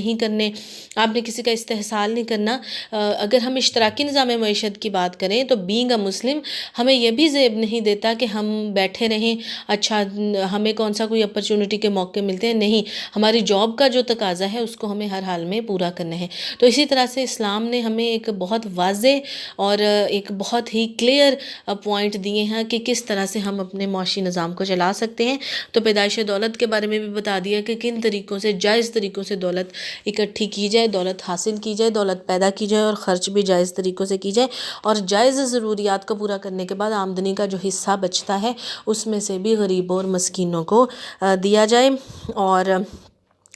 نہیں کرنے، آپ نے کسی کا استحصال نہیں کرنا۔ اگر ہم اشتراکی نظام معیشت کی بات کریں تو بینگ اے مسلم ہمیں یہ بھی زیب نہیں دیتا کہ ہم بیٹھے رہیں، اچھا ہمیں کون سا کوئی اپرچونٹی کے موقع ملتے ہیں، نہیں، ہماری جاب کا جو تقاضا ہے اس کو ہمیں ہر حال میں پورا کرنا ہے۔ تو اسی طرح سے اسلام نے ہمیں ایک بہت واضح اور ایک بہت ہی کلیئر پوائنٹ دیے ہیں کہ کس طرح سے ہم اپنے معاشی نظام کو چلا سکتے ہیں۔ تو پیدائش دولت کے بارے میں بھی بتا دیا کہ کن طریقوں سے، جائز طریقوں سے دولت اکٹھی کی جائے، دولت حاصل کی جائے، دولت پیدا کی جائے اور خرچ بھی جائز طریقوں سے کی جائے، اور جائز ضروریات کو پورا کرنے کے بعد آمدنی کا جو حصہ بچتا ہے اس میں سے بھی غریبوں اور مسکینوں کو دیا جائے اور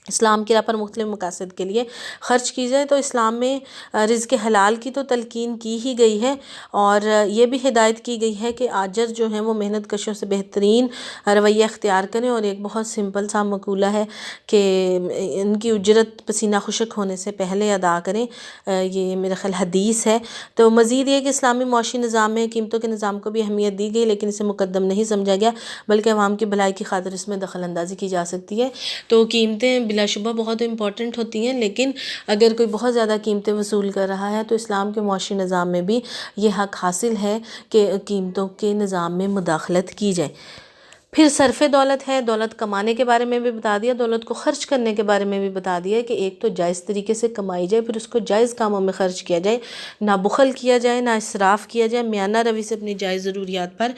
اسلام کی راہ پر مختلف مقاصد کے لیے خرچ کی جائے۔ تو اسلام میں رزق حلال کی تو تلقین کی ہی گئی ہے، اور یہ بھی ہدایت کی گئی ہے کہ عاجز جو ہیں وہ محنت کشوں سے بہترین رویہ اختیار کریں، اور ایک بہت سمپل سا مقولہ ہے کہ ان کی اجرت پسینہ خشک ہونے سے پہلے ادا کریں، یہ میرا خیال حدیث ہے۔ تو مزید یہ کہ اسلامی معاشی نظام میں قیمتوں کے نظام کو بھی اہمیت دی گئی، لیکن اسے مقدم نہیں سمجھا گیا، بلکہ عوام کی بھلائی کی خاطر اس میں دخل اندازی کی جا سکتی ہے۔ تو قیمتیں بلا شبہ بہت امپورٹنٹ ہوتی ہیں، لیکن اگر کوئی بہت زیادہ قیمتیں وصول کر رہا ہے تو اسلام کے معاشی نظام میں بھی یہ حق حاصل ہے کہ قیمتوں کے نظام میں مداخلت کی جائے۔ پھر صرف دولت ہے، دولت کمانے کے بارے میں بھی بتا دیا، دولت کو خرچ کرنے کے بارے میں بھی بتا دیا کہ ایک تو جائز طریقے سے کمائی جائے، پھر اس کو جائز کاموں میں خرچ کیا جائے، نہ بخل کیا جائے، نہ اسراف کیا جائے، میانہ روی سے اپنی جائز ضروریات پر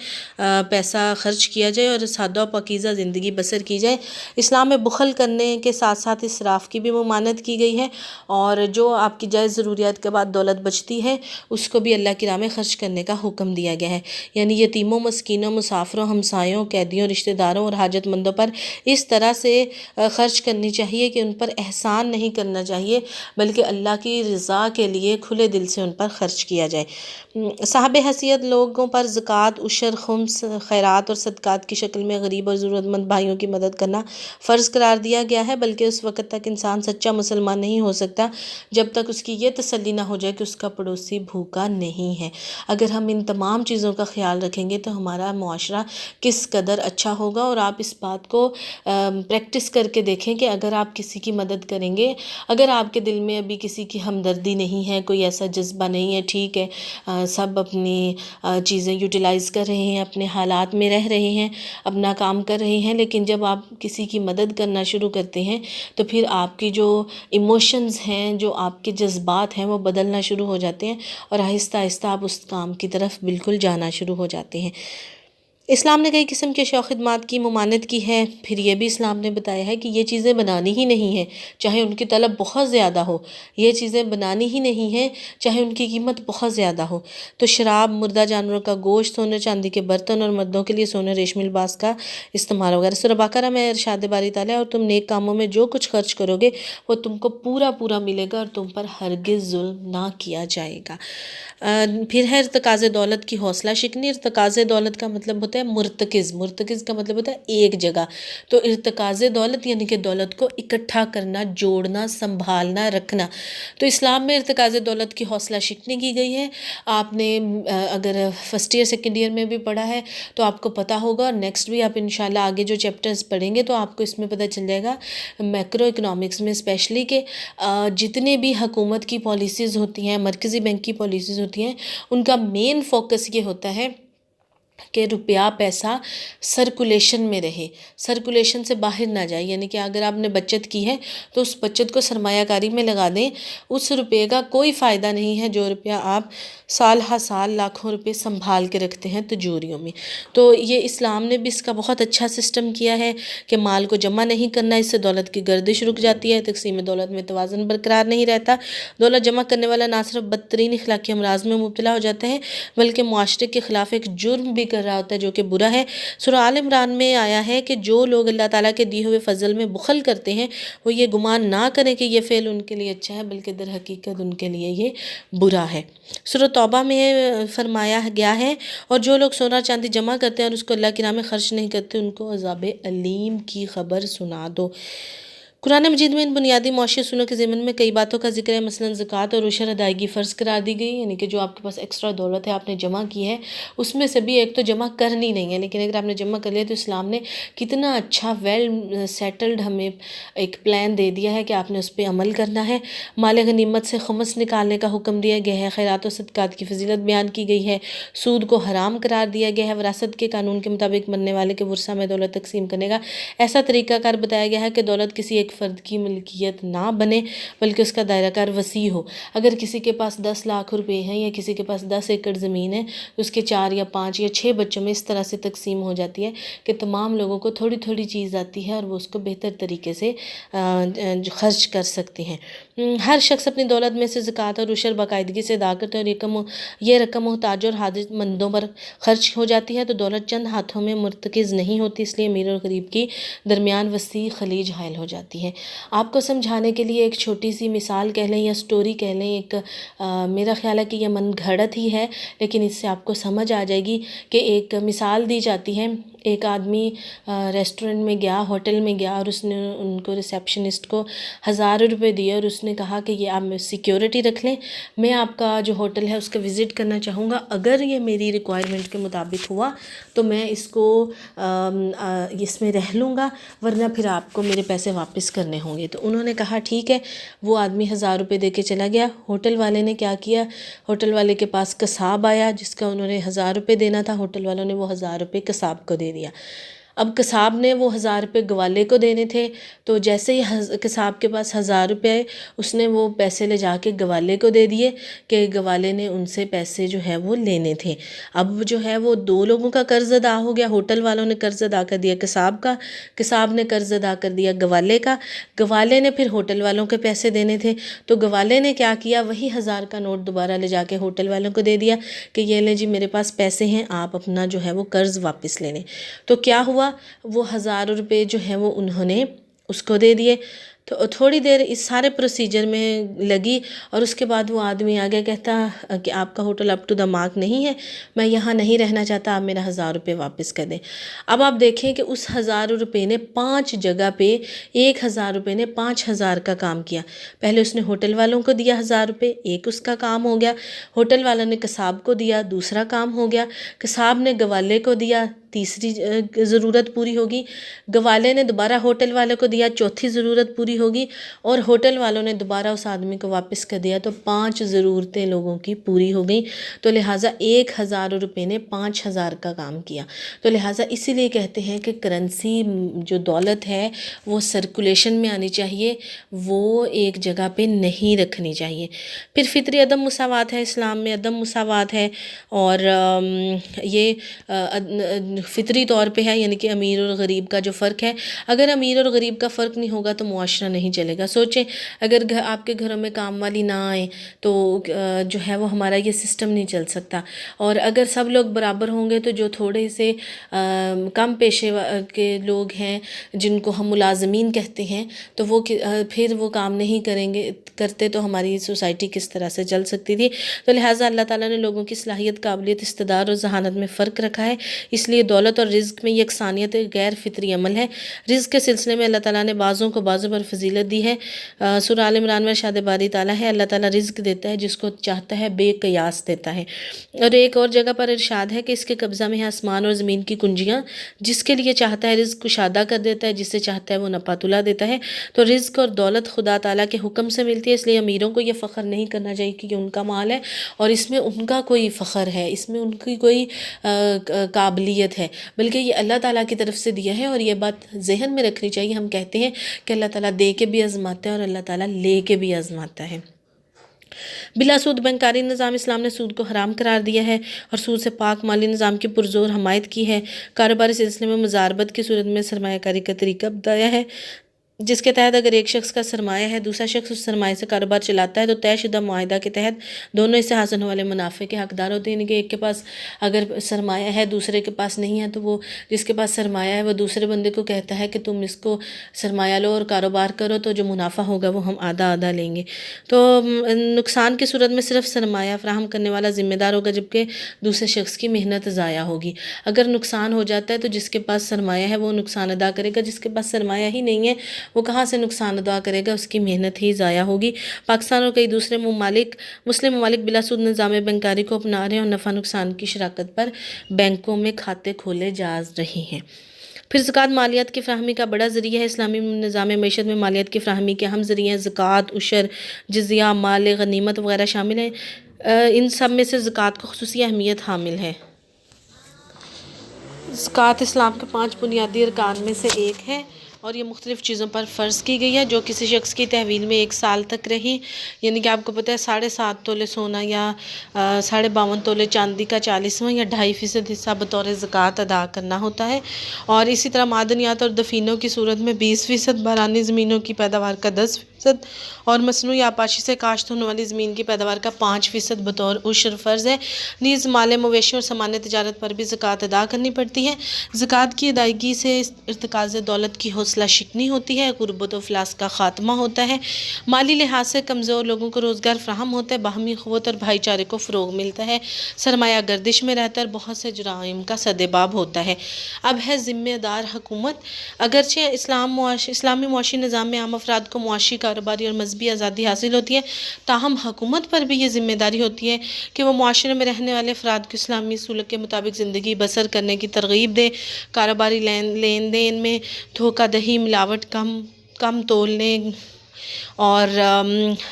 پیسہ خرچ کیا جائے اور سادہ و پاکیزہ زندگی بسر کی جائے۔ اسلام میں بخل کرنے کے ساتھ ساتھ اسراف کی بھی ممانعت کی گئی ہے، اور جو آپ کی جائز ضروریات کے بعد دولت بچتی ہے اس کو بھی اللہ کی راہ میں خرچ کرنے کا حکم دیا گیا ہے، یعنی یتیموں، مسکینوں، مسافروں، ہمسایوں، قیدیوں، رشتہ داروں اور حاجت مندوں پر اس طرح سے خرچ کرنی چاہیے کہ ان پر احسان نہیں کرنا چاہیے، بلکہ اللہ کی رضا کے لیے کھلے دل سے ان پر خرچ کیا جائے۔ صاحب حیثیت لوگوں پر زکوٰۃ، عشر، خمس، خیرات اور صدقات کی شکل میں غریب اور ضرورت مند بھائیوں کی مدد کرنا فرض قرار دیا گیا ہے، بلکہ اس وقت تک انسان سچا مسلمان نہیں ہو سکتا جب تک اس کی یہ تسلی نہ ہو جائے کہ اس کا پڑوسی بھوکا نہیں ہے۔ اگر ہم ان تمام چیزوں کا خیال رکھیں گے تو ہمارا معاشرہ کس قدر اچھا ہوگا، اور آپ اس بات کو پریکٹس کر کے دیکھیں کہ اگر آپ کسی کی مدد کریں گے، اگر آپ کے دل میں ابھی کسی کی ہمدردی نہیں ہے، کوئی ایسا جذبہ نہیں ہے، ٹھیک ہے سب اپنی چیزیں یوٹیلائز کر رہے ہیں، اپنے حالات میں رہ رہے ہیں، اپنا کام کر رہے ہیں، لیکن جب آپ کسی کی مدد کرنا شروع کرتے ہیں تو پھر آپ کی جو ایموشنز ہیں، جو آپ کے جذبات ہیں وہ بدلنا شروع ہو جاتے ہیں، اور آہستہ آہستہ آپ اس کام کی طرف بالکل جانا شروع ہو جاتے ہیں۔ اسلام نے کئی قسم کے شوق خدمات کی ممانعت کی ہے، پھر یہ بھی اسلام نے بتایا ہے کہ یہ چیزیں بنانی ہی نہیں ہیں، چاہے ان کی طلب بہت زیادہ ہو، یہ چیزیں بنانی ہی نہیں ہیں چاہے ان کی قیمت بہت زیادہ ہو۔ تو شراب، مردہ جانوروں کا گوشت، سونے چاندی کے برتن، اور مردوں کے لیے سونے ریشمی لباس کا استعمال وغیرہ۔ سورہ بقرہ میں ارشاد باری تعالیٰ، اور تم نیک کاموں میں جو کچھ خرچ کرو گے وہ تم کو پورا پورا ملے گا اور تم پر ہرگز ظلم نہ کیا جائے گا۔ پھر ہے ارتکاز دولت کی حوصلہ شکنی۔ ارتکاز دولت کا مطلب ہوتا ہے مرتکز، مرتکز کا مطلب ہوتا ہے ایک جگہ، تو ارتکاز دولت یعنی کہ دولت کو اکٹھا کرنا، جوڑنا، سنبھالنا، رکھنا۔ تو اسلام میں ارتکاز دولت کی حوصلہ شکنی کی گئی ہے۔ آپ نے اگر فرسٹ ایئر سیکنڈ ایئر میں بھی پڑھا ہے تو آپ کو پتہ ہوگا، اور نیکسٹ بھی آپ انشاءاللہ آگے جو چیپٹرز پڑھیں گے تو آپ کو اس میں پتہ چل جائے گا، میکرو اکنامکس میں اسپیشلی، کہ جتنے بھی حکومت کی پالیسیز ہوتی ہیں، مرکزی بینک کی پالیسیز ہوتی ہیں، ان کا مین فوکس یہ ہوتا ہے کہ روپیہ پیسہ سرکولیشن میں رہے، سرکولیشن سے باہر نہ جائے، یعنی کہ اگر آپ نے بچت کی ہے تو اس بچت کو سرمایہ کاری میں لگا دیں، اس روپے کا کوئی فائدہ نہیں ہے جو روپیہ آپ سال ہر سال لاکھوں روپے سنبھال کے رکھتے ہیں تجوریوں میں۔ تو یہ اسلام نے بھی اس کا بہت اچھا سسٹم کیا ہے کہ مال کو جمع نہیں کرنا، اس سے دولت کی گردش رک جاتی ہے، تقسیم دولت میں توازن برقرار نہیں رہتا، دولت جمع کرنے والا نہ صرف بدترین اخلاقی امراض میں مبتلا ہو جاتا ہے بلکہ معاشرے کے خلاف ایک جرم بھی کر رہا ہوتا ہے جو کہ برا ہے۔ سورہ آل عمران میں آیا ہے کہ جو لوگ اللہ تعالیٰ کے دیے ہوئے فضل میں بخل کرتے ہیں وہ یہ گمان نہ کریں کہ یہ فعل ان کے لیے اچھا ہے، بلکہ در حقیقت ان کے لیے یہ برا ہے۔ سورہ توبہ میں فرمایا گیا ہے، اور جو لوگ سونا چاندی جمع کرتے ہیں اور اس کو اللہ کی راہ میں خرچ نہیں کرتے ان کو عذاب علیم کی خبر سنا دو۔ قرآن مجید میں ان بنیادی معاشی اصولوں کے ضمن میں کئی باتوں کا ذکر ہے، مثلاً زکوٰۃ اور عشر ادائیگی فرض قرار دی گئی، یعنی کہ جو آپ کے پاس ایکسٹرا دولت ہے آپ نے جمع کی ہے اس میں سے بھی ایک تو جمع کرنی نہیں ہے، لیکن اگر آپ نے جمع کر لیا تو اسلام نے کتنا اچھا ویل سیٹلڈ ہمیں ایک پلان دے دیا ہے کہ آپ نے اس پہ عمل کرنا ہے۔ مال غنیمت سے خمس نکالنے کا حکم دیا گیا ہے، خیرات و صدقات کی فضیلت بیان کی گئی ہے، سود کو حرام قرار دیا گیا ہے، وراثت کے قانون کے مطابق مرنے والے کے ورثہ میں دولت تقسیم کرنے کا ایسا طریقہ کار بتایا گیا ہے کہ دولت کسی ایک فرد کی ملکیت نہ بنے بلکہ اس کا دائرہ کار وسیع ہو۔ اگر کسی کے پاس 10 لاکھ روپے ہیں یا کسی کے پاس 10 ایکڑ زمین ہے تو اس کے 4 یا 5 یا 6 بچوں میں اس طرح سے تقسیم ہو جاتی ہے کہ تمام لوگوں کو تھوڑی تھوڑی چیز آتی ہے اور وہ اس کو بہتر طریقے سے خرچ کر سکتے ہیں۔ ہر شخص اپنی دولت میں سے زکوٰۃ اور عشر باقاعدگی سے ادا کرتے ہیں اور یہ رقم محتاج اور حاجت مندوں پر خرچ ہو جاتی ہے تو دولت چند ہاتھوں میں مرتکز نہیں ہوتی، اس لیے امیر اور غریب کی درمیان وسیع خلیج حائل ہو جاتی ہے۔ آپ کو سمجھانے کے لیے ایک چھوٹی سی مثال کہہ لیں یا سٹوری کہہ لیں، ایک میرا خیال ہے کہ یہ من گھڑت ہی ہے لیکن اس سے آپ کو سمجھ آ جائے گی کہ ایک مثال دی جاتی ہے۔ ایک آدمی ریسٹورنٹ میں گیا، ہوٹل میں گیا اور اس نے ان کو ریسیپشنسٹ کو 1000 روپے دیے اور اس نے کہا کہ یہ آپ سیکیورٹی رکھ لیں، میں آپ کا جو ہوٹل ہے اس کا وزٹ کرنا چاہوں گا، اگر یہ میری ریکوائرمنٹ کے مطابق ہوا تو میں اس کو اس میں رہ لوں گا، ورنہ پھر آپ کو میرے پیسے واپس کرنے ہوں گے۔ تو انہوں نے کہا ٹھیک ہے، وہ آدمی 1000 روپے دے کے چلا گیا۔ ہوٹل والے نے کیا کیا، ہوٹل والے کے پاس قصاب آیا جس کا انہوں نے 1000 روپے دینا تھا، ہوٹل والوں نے وہ 1000 روپے قصاب کو دے دیا۔ اب قصاب نے وہ 1000 روپے گوالے کو دینے تھے، تو جیسے ہی قصاب کے پاس 1000 روپے آئے اس نے وہ پیسے لے جا کے گوالے کو دے دیے کہ گوالے نے ان سے پیسے جو ہے وہ لینے تھے۔ اب جو ہے وہ 2 لوگوں کا قرض ادا ہو گیا، ہوٹل والوں نے قرض ادا کر دیا قصاب کا، قصاب نے قرض ادا کر دیا گوالے کا، گوالے نے پھر ہوٹل والوں کے پیسے دینے تھے تو گوالے نے کیا کیا، وہی 1000 کا نوٹ دوبارہ لے جا کے ہوٹل والوں کو دے دیا کہ یہ لیں جی میرے پاس پیسے ہیں، آپ اپنا جو ہے وہ قرض واپس لے لیں۔ تو کیا ہوا، وہ 1000 روپے جو ہیں وہ انہوں نے اس کو دے دیے۔ تو تھوڑی دیر اس سارے پروسیجر میں لگی اور اس کے بعد وہ آدمی آگے کہتا کہ آپ کا hotel up to the mark نہیں ہے، میں یہاں نہیں رہنا چاہتا، آپ میرا 1000 روپے واپس کر دیں۔ اب آپ دیکھیں کہ اس 1000 روپے نے 5 جگہ پہ 1000 روپے نے 5000 کا کام کیا۔ پہلے اس نے ہوٹل والوں کو دیا 1000 روپے، ایک اس کا کام ہو گیا، ہوٹل والوں نے قصاب کو دیا، دوسرا کام ہو گیا، قصاب نے گوالے کو دیا، تیسری ضرورت پوری ہوگی، گوالے نے دوبارہ ہوٹل والوں کو دیا، چوتھی ضرورت پوری ہوگی، اور ہوٹل والوں نے دوبارہ اس آدمی کو واپس کر دیا تو 5 ضرورتیں لوگوں کی پوری ہو گئیں۔ تو لہٰذا 1000 روپے نے 5000 کا کام کیا۔ تو لہٰذا اسی لیے کہتے ہیں کہ کرنسی جو دولت ہے وہ سرکولیشن میں آنی چاہیے، وہ ایک جگہ پہ نہیں رکھنی چاہیے۔ پھر فطری عدم مساوات ہے، اسلام میں عدم مساوات ہے، اور یہ فطری طور پہ ہے، یعنی کہ امیر اور غریب کا جو فرق ہے، اگر امیر اور غریب کا فرق نہیں ہوگا تو معاشرہ نہیں چلے گا۔ سوچیں اگر آپ کے گھروں میں کام والی نہ آئے تو جو ہے وہ ہمارا یہ سسٹم نہیں چل سکتا، اور اگر سب لوگ برابر ہوں گے تو جو تھوڑے سے کم پیشے کے لوگ ہیں جن کو ہم ملازمین کہتے ہیں تو وہ پھر وہ کام نہیں کرتے تو ہماری سوسائٹی کس طرح سے چل سکتی تھی۔ تو لہٰذا اللہ تعالیٰ نے لوگوں کی صلاحیت، قابلیت، استعداد اور ذہانت میں فرق رکھا ہے، اس لیے دولت اور رزق میں یکسانیت غیر فطری عمل ہے۔ رزق کے سلسلے میں اللہ تعالیٰ نے بعضوں کو بعضوں پر فضیلت دی ہے۔ سورہ آل عمران میں ارشاد باری تعالیٰ ہے، اللہ تعالیٰ رزق دیتا ہے جس کو چاہتا ہے، بے قیاس دیتا ہے۔ اور ایک اور جگہ پر ارشاد ہے کہ اس کے قبضہ میں ہے آسمان اور زمین کی کنجیاں، جس کے لیے چاہتا ہے رزق کشادہ کر دیتا ہے، جس سے چاہتا ہے وہ نپا تلا دیتا ہے۔ تو رزق اور دولت خدا تعالیٰ کے حکم سے ملتی ہے، اس لیے امیروں کو یہ فخر نہیں کرنا چاہیے کہ ان کا مال ہے اور اس میں ان کا کوئی فخر ہے، اس میں ان کی کوئی قابلیت ہے، بلکہ یہ اللہ تعالیٰ کی طرف سے دیا ہے، اور یہ بات ذہن میں رکھنی چاہیے۔ ہم کہتے ہیں کہ اللہ تعالیٰ دے کے بھی آزماتا ہے اور اللہ تعالیٰ لے کے بھی آزماتا ہے۔ بلا سود بینکاری نظام، اسلام نے سود کو حرام قرار دیا ہے اور سود سے پاک مالی نظام کی پرزور حمایت کی ہے۔ کاروباری سلسلے میں مزاربت کی صورت میں سرمایہ کاری کا طریقہ بتایا ہے، جس کے تحت اگر ایک شخص کا سرمایہ ہے، دوسرا شخص اس سرمایہ سے کاروبار چلاتا ہے تو طے شدہ معاہدہ کے تحت دونوں اس سے حاصل ہونے والے منافع کے حقدار ہوتے ہیں، یعنی کہ ایک کے پاس اگر سرمایہ ہے دوسرے کے پاس نہیں ہے تو وہ جس کے پاس سرمایہ ہے وہ دوسرے بندے کو کہتا ہے کہ تم اس کو سرمایہ لو اور کاروبار کرو تو جو منافع ہوگا وہ ہم آدھا آدھا لیں گے۔ تو نقصان کی صورت میں صرف سرمایہ فراہم کرنے والا ذمہ دار ہوگا، جبکہ دوسرے شخص کی محنت ضائع ہوگی۔ اگر نقصان ہو جاتا ہے تو جس کے پاس سرمایہ ہے وہ نقصان ادا کرے گا، جس کے پاس سرمایہ ہی نہیں ہے وہ کہاں سے نقصان ادا کرے گا، اس کی محنت ہی ضائع ہوگی۔ پاکستان اور کئی دوسرے مسلم ممالک بلا سود نظام بینکاری کو اپنا رہے ہیں اور نفع نقصان کی شراکت پر بینکوں میں کھاتے کھولے جا رہے ہیں۔ پھر زکوٰۃ مالیات کی فراہمی کا بڑا ذریعہ ہے۔ اسلامی نظام معیشت میں مالیات کی فراہمی کے اہم ذریعے ہیں۔ زکوٰۃ، عشر، جزیہ، مال غنیمت وغیرہ شامل ہیں۔ ان سب میں سے زکوٰۃ کو خصوصی اہمیت حامل ہے۔ زکوٰۃ اسلام کے 5 بنیادی ارکان میں سے ایک ہے اور یہ مختلف چیزوں پر فرض کی گئی ہے جو کسی شخص کی تحویل میں 1 سال تک رہی، یعنی کہ آپ کو پتہ ہے 7.5 تولے سونا یا 52.5 تولے چاندی کا 40واں یا 2.5% حصہ بطور زکوٰۃ ادا کرنا ہوتا ہے، اور اسی طرح معدنیات اور دفینوں کی صورت میں 20%، بارانی زمینوں کی پیداوار کا 10% اور مصنوعی آبپاشی سے کاشت ہونے والی زمین کی پیداوار کا 5% بطور عشر فرض ہے۔ نیز مال مویشی اور سامان تجارت پر بھی زکوٰۃ ادا کرنی پڑتی ہے۔ زکوٰۃ کی ادائیگی سے ارتکاز دولت کی حوصلہ شکنی ہوتی ہے، غربت و افلاس کا خاتمہ ہوتا ہے، مالی لحاظ سے کمزور لوگوں کو روزگار فراہم ہوتا ہے، باہمی اخوت اور بھائی چارے کو فروغ ملتا ہے، سرمایہ گردش میں رہتا ہے اور بہت سے جرائم کا سدباب ہوتا ہے۔ اب ہے ذمہ دار حکومت۔ اگرچہ اسلامی معاشی نظام میں عام افراد کو معاشی، کاروباری اور مذہبی آزادی حاصل ہوتی ہے، تاہم حکومت پر بھی یہ ذمہ داری ہوتی ہے کہ وہ معاشرے میں رہنے والے افراد کو اسلامی اصولوں کے مطابق زندگی بسر کرنے کی ترغیب دے، کاروباری لین دین میں دھوکہ دہی، ملاوٹ، کم تولنے اور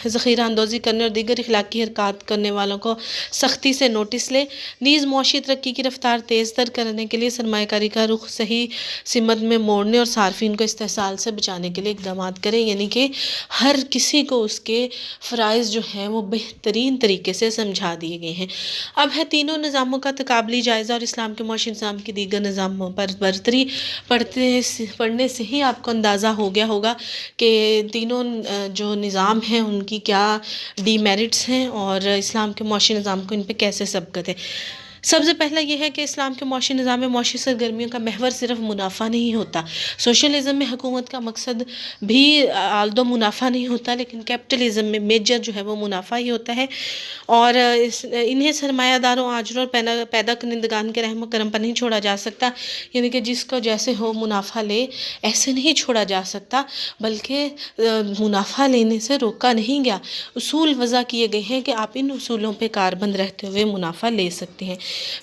ذخیرہ اندوزی کرنے اور دیگر اخلاقی حرکات کرنے والوں کو سختی سے نوٹس لے۔ نیز معاشی ترقی کی رفتار تیز تر کرنے کے لیے سرمایہ کاری کا رخ صحیح سمت میں موڑنے اور صارفین کو استحصال سے بچانے کے لیے اقدامات کرے، یعنی کہ ہر کسی کو اس کے فرائض جو ہیں وہ بہترین طریقے سے سمجھا دیے گئے ہیں۔ اب ہے تینوں نظاموں کا تقابلی جائزہ اور اسلام کے معاشی نظام کی دیگر نظاموں پر برتری۔ پڑھنے سے ہی آپ کو اندازہ ہو گیا ہوگا کہ تینوں جو نظام ہیں ان کی کیا ڈی میرٹس ہیں اور اسلام کے معاشی نظام کو ان پہ کیسے سبقت ہے۔ سب سے پہلا یہ ہے کہ اسلام کے معاشی نظام میں معاشی سرگرمیوں کا محور صرف منافع نہیں ہوتا۔ سوشلزم میں حکومت کا مقصد بھی آلدو منافع نہیں ہوتا، لیکن کیپٹلزم میں میجر جو ہے وہ منافع ہی ہوتا ہے، اور انہیں سرمایہ داروں، آجروں اور پیدا کنندگان کے رحم و کرم پر نہیں چھوڑا جا سکتا، یعنی کہ جس کو جیسے ہو منافع لے، ایسے نہیں چھوڑا جا سکتا، بلکہ منافع لینے سے روکا نہیں گیا۔ اصول وضع کیے گئے ہیں کہ آپ ان اصولوں پہ کاربند رہتے ہوئے منافع لے سکتے ہیں۔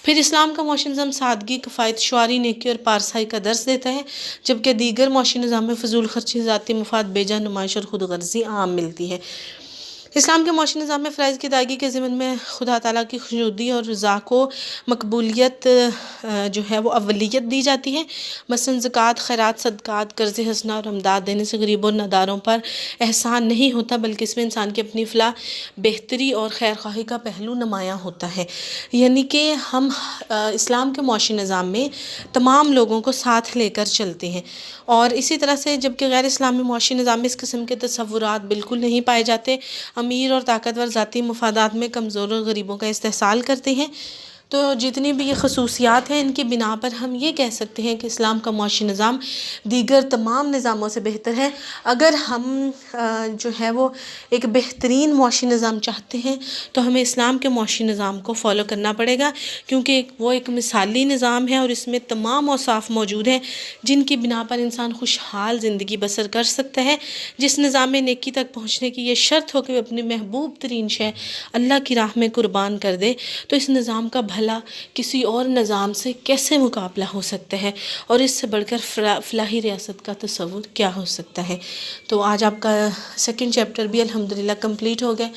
پھر اسلام کا معاشی نظام سادگی، کفایت، شعاری، نیکی اور پارسائی کا درس دیتا ہے، جبکہ دیگر معاشی نظام میں فضول خرچی، ذاتی مفاد، بے جا نمائش اور خود غرضی عام ملتی ہے۔ اسلام کے معاشی نظام میں فرائض کی ادائیگی کے ضمن میں خدا تعالیٰ کی خوشنودی اور رضا کو مقبولیت جو ہے وہ اولیت دی جاتی ہے۔ مثلاً زکوٰۃ، خیرات، صدقات، قرض حسنہ اور امداد دینے سے غریبوں اور ناداروں پر احسان نہیں ہوتا، بلکہ اس میں انسان کی اپنی فلاح، بہتری اور خیر خواہی کا پہلو نمایاں ہوتا ہے۔ یعنی کہ ہم اسلام کے معاشی نظام میں تمام لوگوں کو ساتھ لے کر چلتے ہیں، اور اسی طرح سے جبکہ غیر اسلامی معاشی نظام میں اس قسم کے تصورات بالکل نہیں پائے جاتے، امیر اور طاقتور ذاتی مفادات میں کمزور اور غریبوں کا استحصال کرتے ہیں۔ تو جتنی بھی یہ خصوصیات ہیں، ان کی بنا پر ہم یہ کہہ سکتے ہیں کہ اسلام کا معاشی نظام دیگر تمام نظاموں سے بہتر ہے۔ اگر ہم جو ہے وہ ایک بہترین معاشی نظام چاہتے ہیں تو ہمیں اسلام کے معاشی نظام کو فالو کرنا پڑے گا، کیونکہ وہ ایک مثالی نظام ہے اور اس میں تمام اوصاف موجود ہیں جن کی بنا پر انسان خوشحال زندگی بسر کر سکتا ہے۔ جس نظام میں نیکی تک پہنچنے کی یہ شرط ہو کہ وہ اپنی محبوب ترین شے اللہ کی راہ میں قربان کر دے، تو اس نظام کا بھلا کسی اور نظام سے کیسے مقابلہ ہو سکتا ہے، اور اس سے بڑھ کر فلاحی ریاست کا تصور کیا ہو سکتا ہے۔ تو آج آپ کا 2nd چیپٹر بھی الحمدللہ کمپلیٹ ہو گئے،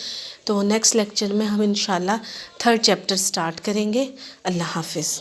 تو نیکسٹ لیکچر میں ہم انشاءاللہ 3rd چیپٹر سٹارٹ کریں گے۔ اللہ حافظ۔